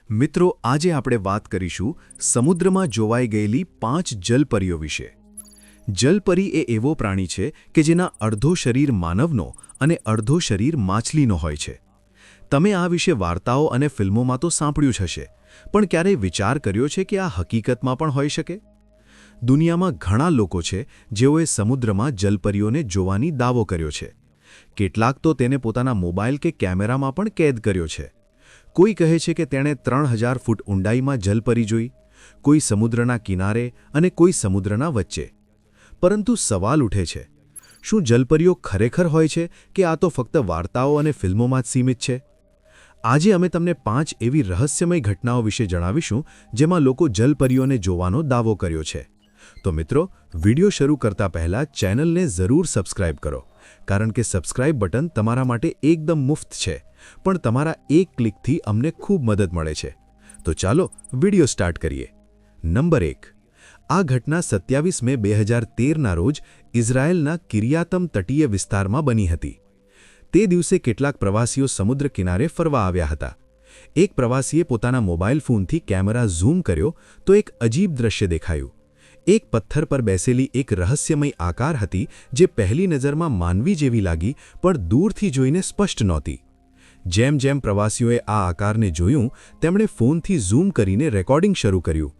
મિત્રો, આજે આપણે વાત કરીશું સમુદ્રમાં જોવાઈ ગયેલી 5 જલપરીઓ વિશે. જલપરી એ એવો પ્રાણી છે કે જેના અડધો શરીર માનવનો અને અડધો શરીર માછલીનો હોય છે. તમે આ વિશે વાર્તાઓ અને ફિલ્મોમાં તો સાંભળ્યું જ હશે, પણ ક્યારેય વિચાર કર્યો છે કે આ હકીકતમાં પણ હોઈ શકે? દુનિયામાં ઘણા લોકો છે જેઓએ સમુદ્રમાં જલપરીઓને જોવાની દાવો કર્યો છે. કેટલાક તો તેને પોતાના મોબાઈલ કે કેમેરામાં પણ કેદ કર્યો છે. કોઈ કહે છે કે તેણે 3000 ફૂટ ઊંડાઈમાં જલપરી જોઈ, કોઈ સમુદ્રના કિનારે અને કોઈ સમુદ્રના વચ્ચે. પરંતુ સવાલ ઉઠે છે, શું જલપરીઓ ખરેખર હોય છે કે આ તો ફક્ત વાર્તાઓ અને ફિલ્મોમાં જ સીમિત છે? આજે અમે તમને 5 એવી રહસ્યમય ઘટનાઓ વિશે જણાવીશું જેમાં લોકો જલપરીઓને જોવાનો દાવો કર્યો છે. તો મિત્રો, વિડિયો શરૂ કરતા પહેલા ચેનલને જરૂર સબસ્ક્રાઇબ કરો, કારણ કે સબસ્ક્રાઇબ બટન તમારા માટે એકદમ મુફ્ત છે, પણ તમારા એક ક્લિકથી અમને ખૂબ મદદ મળે છે. તો ચાલો વિડિયો સ્ટાર્ટ કરીએ. નંબર 1. આ ઘટના 27 મે 2013ના રોજ ઇઝરાયેલના કિરિયાતમ તટીય વિસ્તારમાં બની હતી. તે દિવસે કેટલાક પ્રવાસીઓ સમુદ્ર કિનારે ફરવા આવ્યા હતા. એક પ્રવાસીએ પોતાના મોબાઈલ ફોનથી કેમેરા ઝૂમ કર્યો તો એક અજીબ દ્રશ્ય દેખાયું. એક પથ્થર પર બેસેલી એક રહસ્યમય આકાર હતી જે પહેલી નજરમાં માનવી જેવી લાગી, પણ દૂરથી જોઈને સ્પષ્ટ નહોતી. જેમ જેમ પ્રવાસીઓએ આ આકારને જોયું, તેમણે ફોનથી ઝૂમ કરીને રેકોર્ડિંગ શરૂ કર્યું.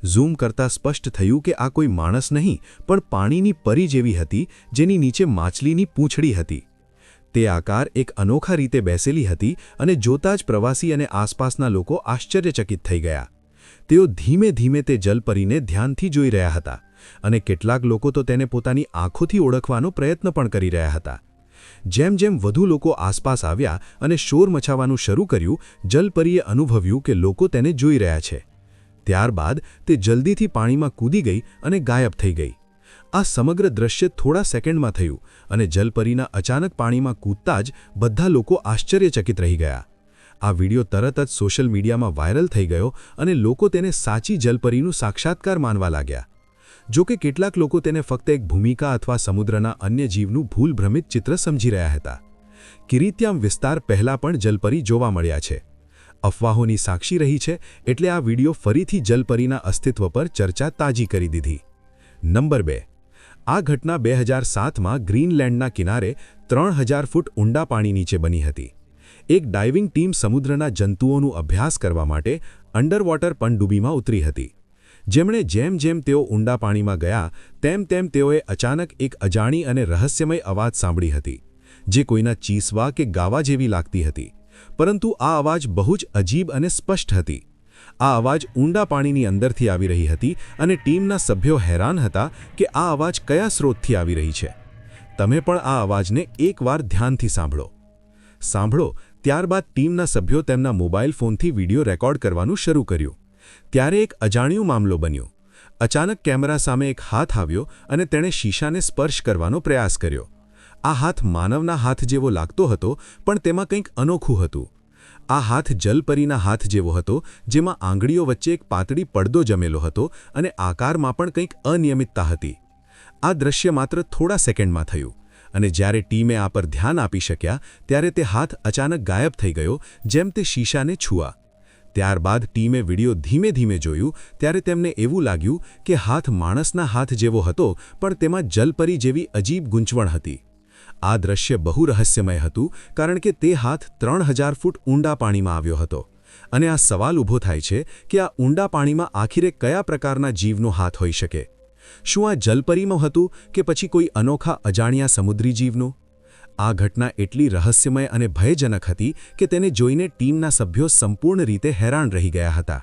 ઝૂમ કરતાં સ્પષ્ટ થયું કે આ કોઈ માણસ નહીં, પણ પાણીની પરી જેવી હતી જેની નીચે માછલીની પૂંછડી હતી. તે આકાર એક અનોખા રીતે બેસેલી હતી અને જોતાં જ પ્રવાસી અને આસપાસના લોકો આશ્ચર્યચકિત થઈ ગયા. તેઓ ધીમે ધીમે તે જલપરીને ધ્યાનથી જોઈ રહ્યા હતા અને કેટલાક લોકો તો તેને પોતાની આંખોથી ઓળખવાનો પ્રયત્ન પણ કરી રહ્યા હતા. જેમ જેમ વધુ લોકો આસપાસ આવ્યા અને શોર મચાવવાનું શરૂ કર્યું, જલપરીએ અનુભવ્યું કે લોકો તેને જોઈ રહ્યા છે. ત્યારબાદ તે જલ્દીથી પાણીમાં કૂદી ગઈ અને ગાયબ થઈ ગઈ. આ સમગ્ર દ્રશ્ય થોડા સેકન્ડમાં થયું અને જલપરીના અચાનક પાણીમાં કૂદતા જ બધા લોકો આશ્ચર્યચકિત રહી ગયા. આ વિડિયો તરત જ સોશિયલ મીડિયામાં વાયરલ થઈ ગયો અને લોકો તેને સાચી જલપરીનું સાક્ષાત્કાર માનવા લાગ્યા. જો કે કેટલાક લોકો તેને ફક્ત એક ભૂમિકા અથવા સમુદ્રના અન્ય જીવનું ભૂલભ્રમિત ચિત્ર સમજી રહ્યા હતા. કિરિત્યામ વિસ્તાર પહેલાં પણ જલપરી જોવા મળ્યા છે. અફવાહોની સાક્ષી રહી છે, એટલે આ વિડિયો ફરીથી જલપરીના અસ્તિત્વ પર ચર્ચા તાજી કરી દીધી. નંબર 2. આ ઘટના 2007માં ગ્રીનલેન્ડના કિનારે 3000 ફૂટ ઊંડા પાણી નીચે બની હતી. એક ડાઇવિંગ ટીમ સમુદ્રના જંતુઓનું અભ્યાસ કરવા માટે અંડરવોટર પનડુબ્બીમાં ઉતરી હતી. જેમ જેમ તેઓ ઊંડા પાણીમાં ગયા, તેમ તેઓએ અચાનક એક અજાણી અને રહસ્યમય અવાજ સાંભળી હતી, જે કોઈના ચીસવા કે ગાવા જેવી લાગતી હતી. પરંતુ આ અવાજ બહુ જ અજીબ અને સ્પષ્ટ હતી. આ અવાજ ઊંડા પાણીની અંદરથી આવી રહી હતી અને ટીમના સભ્યો હેરાન હતા કે આ અવાજ કયા સ્રોતથી આવી રહી છે. તમે પણ આ અવાજને એકવાર ધ્યાનથી સાંભળો. ત્યારબાદ ટીમના સભ્યો તેમના મોબાઈલ ફોનથી વિડિયો રેકોર્ડ કરવાનું શરૂ કર્યું. ત્યારે એક અજાણ્યો મામલો બન્યો. અચાનક કેમેરા સામે એક હાથ આવ્યો અને તેણે શીશાને સ્પર્શ કરવાનો પ્રયાસ કર્યો. આ હાથ માનવના હાથ જેવો લાગતો હતો, પણ તેમાં કંઈક અનોખું હતું. આ હાથ જલપરીના હાથ જેવો હતો, જેમાં આંગળીઓ વચ્ચે એક પાતળી પડદો જમેલો હતો અને આકારમાં પણ કંઈક અનિયમિતતા હતી. આ દ્રશ્ય માત્ર થોડા સેકન્ડમાં થયું અને જ્યારે ટીમે આ પર ધ્યાન આપી શક્યા, ત્યારે તે હાથ અચાનક ગાયબ થઈ ગયો, જેમ તે શીશાને છૂઆ. ત્યારબાદ ટીમે વિડિયો ધીમે ધીમે જોયું, ત્યારે તેમને એવું લાગ્યું કે હાથ માણસના હાથ જેવો હતો, પણ તેમાં જલપરી જેવી અજીબ ગૂંચવણ હતી. આ દ્રશ્ય બહુ રહસ્યમય હતું, કારણ કે તે હાથ 3000 ફૂટ ઊંડા પાણીમાં આવ્યો હતો. અને આ સવાલ ઊભો થાય છે કે આ ઊંડા પાણીમાં આખરે કયા પ્રકારના જીવનો હાથ હોઈ શકે? શું આ જલપરીમાં હતું કે પછી કોઈ અનોખા અજાણ્યા સમુદ્રી જીવનું? આ ઘટના એટલી રહસ્યમય અને ભયજનક હતી કે તેને જોઈને ટીમના સભ્યો સંપૂર્ણ રીતે હેરાન રહી ગયા હતા.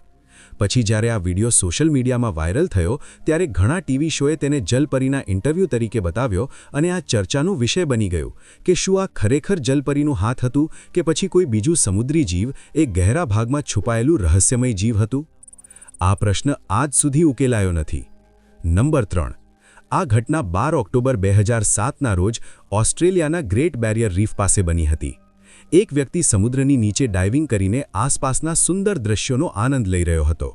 પછી જ્યારે આ વિડિયો સોશિયલ મીડિયામાં વાયરલ થયો, ત્યારે ઘણા ટીવી શોએ તેને જલપરીના ઇન્ટરવ્યૂ તરીકે બતાવ્યો અને આ ચર્ચાનો વિષય બની ગયું કે શું આ ખરેખર જલપરીનું હાથ હતું કે પછી કોઈ બીજું સમુદ્રી જીવ, એક ગહેરા ભાગમાં છુપાયેલું રહસ્યમય જીવ હતું? આ પ્રશ્ન આજ સુધી ઉકેલાયો નથી. નંબર 3. આ ઘટના 12 ઓક્ટોબર 2007ના રોજ ઓસ્ટ્રેલિયાના ગ્રેટ બેરિયર રીફ પાસે બની હતી. એક વ્યક્તિ સમુદ્રની નીચે ડાઇવિંગ કરીને આસપાસના સુંદર દ્રશ્યોનો આનંદ લઈ રહ્યો હતો.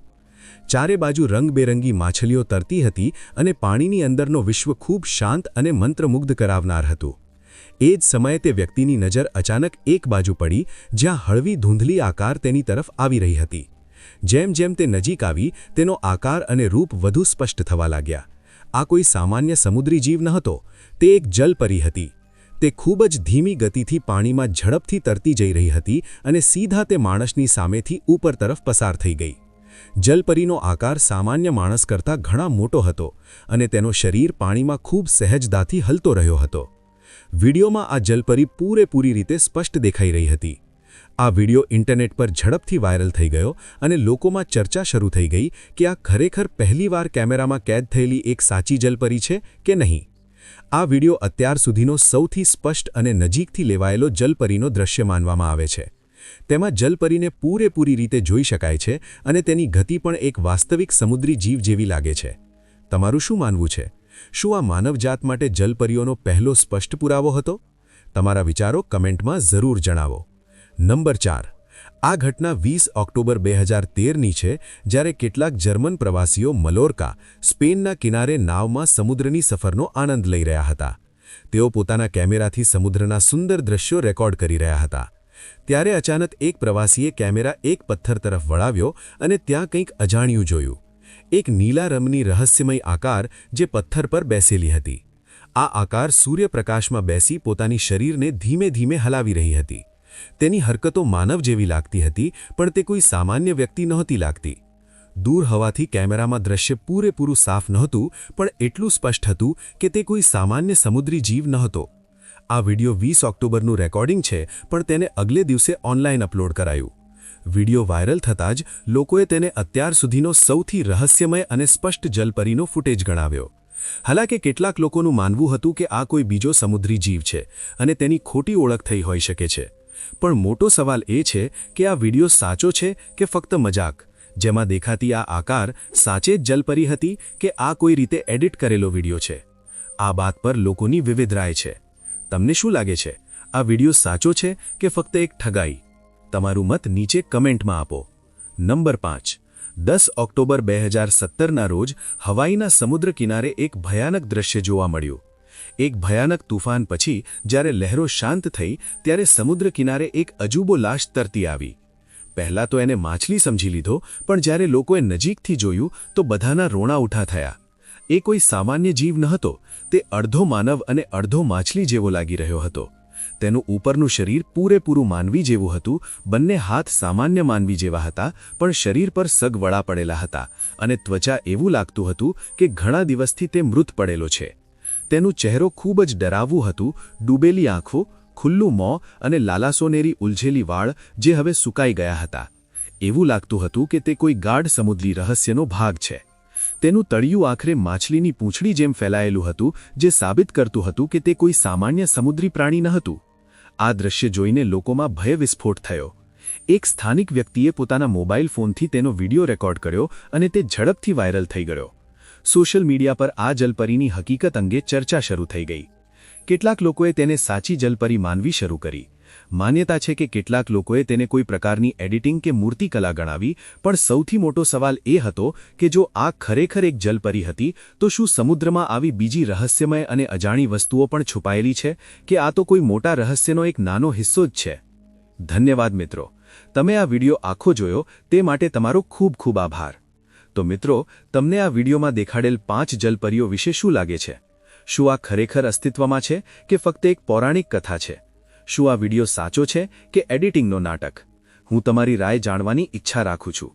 ચારે બાજુ રંગબેરંગી માછલીઓ તરતી હતી અને પાણીની અંદરનો વિશ્વ ખૂબ શાંત અને મંત્રમુગ્ધ કરાવનાર હતું. એ જ સમયે તે વ્યક્તિની નજર અચાનક એક બાજુ પડી, જ્યાં હળવી ધૂંધલી આકાર તેની તરફ આવી રહી હતી. જેમ જેમ તે નજીક આવી તેનો આકાર અને રૂપ વધુ સ્પષ્ટ થવા લાગ્યા. આ કોઈ સામાન્ય સમુદ્રી જીવ નહોતો, તે એક જલપરી હતી. તે ખૂબ જ ધીમી ગતિથી પાણીમાં ઝડપથી તરતી જઈ રહી હતી અને સીધા તે માણસની સામેથી ઉપર તરફ પસાર થઈ ગઈ. જલપરીનો આકાર સામાન્ય માણસ કરતાં ઘણા મોટો હતો અને તેનો શરીર પાણીમાં ખૂબ સહેજતાથી હલતો રહ્યો હતો. વિડીયોમાં આ જલપરી પૂરેપૂરી રીતે સ્પષ્ટ દેખાઈ રહી હતી. આ વિડીયો ઇન્ટરનેટ પર ઝડપથી વાયરલ થઈ ગયો અને લોકોમાં ચર્ચા શરૂ થઈ ગઈ કે આ ખરેખર પહેલીવાર કેમેરામાં કેદ થયેલી એક સાચી જલપરી છે કે નહીં. આ વિડીયો અત્યાર સુધીનો સૌથી સ્પષ્ટ અને નજીકથી લેવાયેલો જલપરીનો દ્રશ્ય માનવામાં આવે છે. તેમાં જલપરીને પૂરેપૂરી રીતે જોઈ શકાય છે અને તેની ગતિ પણ એક વાસ્તવિક સમુદ્રી જીવ જેવી લાગે છે. તમારું શું માનવું છે? શું આ માનવજાત માટે જલપરીઓનો પહેલો સ્પષ્ટ પુરાવો હતો? તમારા વિચારો કમેન્ટમાં જરૂર જણાવો. નંબર 4. આ ઘટના 20 ઓક્ટોબર 2013ની છે, જ્યારે કેટલાક જર્મન પ્રવાસીઓ મલોર્કા, સ્પેનના કિનારે નાવમાં સમુદ્રની સફરનો આનંદ લઈ રહ્યા હતા. તેઓ પોતાના કેમેરાથી સમુદ્રના સુંદર દ્રશ્યો રેકોર્ડ કરી રહ્યા હતા. ત્યારે અચાનક એક પ્રવાસીએ કેમેરા એક પથ્થર તરફ વળાવ્યો અને ત્યાં કંઈક અજાણ્યું જોયું. એક નીલા રંગની રહસ્યમય આકાર જે પથ્થર પર બેસેલી હતી. આ આકાર સૂર્યપ્રકાશમાં બેસી પોતાની શરીરને ધીમે ધીમે હલાવી રહી હતી. તેની હરકતો માનવ જેવી લાગતી હતી, પણ તે કોઈ સામાન્ય વ્યક્તિ નહોતી લાગતી. દૂર હોવાથી કેમેરામાં દ્રશ્ય પૂરેપૂરું સાફ નહોતું, પણ એટલું સ્પષ્ટ હતું કે તે કોઈ સામાન્ય સમુદ્રી જીવ નહોતો. આ વિડિયો 20 ઓક્ટોબરનું રેકોર્ડિંગ છે, પણ તેને અગલે દિવસે ઓનલાઈન અપલોડ કરાયું. વિડિયો વાયરલ થતાં જ લોકોએ તેને અત્યાર સુધીનો સૌથી રહસ્યમય અને સ્પષ્ટ જલપરીનો ફૂટેજ ગણાવ્યો. હાલાકે કેટલાક લોકોનું માનવું હતું કે આ કોઈ બીજો સમુદ્રી જીવ છે અને તેની ખોટી ઓળખ થઈ હોઈ શકે છે. પણ મોટો સવાલ એ છે કે આ વિડિયો સાચો છે કે ફક્ત મજાક? જેમાં દેખાતી આ આકાર સાચે જ જલપરી હતી કે આ કોઈ રીતે એડિટ કરેલો વિડિયો છે? આ બાત પર લોકોની વિવિધ રાય છે. તમને શું લાગે છે? આ વિડિયો સાચો છે કે ફક્ત એક ઠગાઈ? તમારું મત નીચે કમેન્ટમાં આપો. નંબર 5. 10 ઓક્ટોબર 2017ના રોજ હવાઈના સમુદ્ર કિનારે એક ભયાનક દ્રશ્ય જોવા મળ્યું. એક ભયાનક તૂફાન પછી જ્યારે લહેરો શાંત થઈ ત્યારે સમુદ્ર કિનારે એક અજુબો લાશ તરતી આવી. પહેલાં તો એને માછલી સમજી લીધો, પણ જ્યારે લોકોએ નજીકથી જોયું તો બધાના રોણા ઉઠા થયા. એ કોઈ સામાન્ય જીવ નહોતો, તે અડધો માનવ અને અડધો માછલી જેવો લાગી રહ્યો હતો. તેનું ઉપરનું શરીર પૂરેપૂરું માનવી જેવું હતું, બંને હાથ સામાન્ય માનવી જેવા હતા, પણ શરીર પર સગ વડા પડેલા હતા અને ત્વચા એવું લાગતું હતું કે ઘણા દિવસથી તે મૃત પડેલો છે. તેનું ચહેરો ખૂબ જ ડરાવવું હતું, ડૂબેલી આંખો, ખુલ્લું મોં અને લાલાસોનેરી ઉલઝેલી વાળ જે હવે સુકાઈ ગયા હતા. એવું લાગતું હતું કે તે કોઈ ગાઢ સમુદ્રી રહસ્યનો ભાગ છે. તેનું તળિયું આખરે માછલીની પૂંછડી જેમ ફેલાયેલું હતું, જે સાબિત કરતું હતું કે તે કોઈ સામાન્ય સમુદ્રી પ્રાણી ન હતું. આ દ્રશ્ય જોઈને લોકોમાં ભય વિસ્ફોટ થયો. એક સ્થાનિક વ્યક્તિએ પોતાના મોબાઈલ ફોનથી તેનો વિડિયો રેકોર્ડ કર્યો અને તે ઝડપથી વાયરલ થઈ ગયો. સોશિયલ મીડિયા પર આ જલપરીની હકીકત અંગે ચર્ચા શરૂ થઈ ગઈ. કેટલાક લોકોએ તેને સાચી જલપરી માનવી શરૂ કરી. માન્યતા છે કે કેટલાક લોકોએ તેને કોઈ પ્રકારની એડિટિંગ કે મૂર્તિકલા ગણાવી, પણ સૌથી મોટો સવાલ એ હતો કે જો આ ખરેખર એક જલપરી હતી તો શું સમુદ્રમાં આવી બીજી રહસ્યમય અને અજાણી વસ્તુઓ પણ છુપાયેલી છે, કે આ તો કોઈ મોટા રહસ્યનો એક નાનો હિસ્સો જ છે? ધન્યવાદ મિત્રો, તમે આ વિડિયો આખો જોયો તે માટે તમારો ખૂબ ખૂબ આભાર. તો મિત્રો, તમને આ વિડિયોમાં દેખાડેલ 5 જલપરીઓ વિશે શું લાગે છે? શું આ ખરેખર અસ્તિત્વમાં છે કે ફક્ત એક પૌરાણિક કથા છે? શું આ વિડિયો સાચો છે કે એડિટિંગનો નાટક? હું તમારી રાય જાણવાની ઈચ્છા રાખું છું.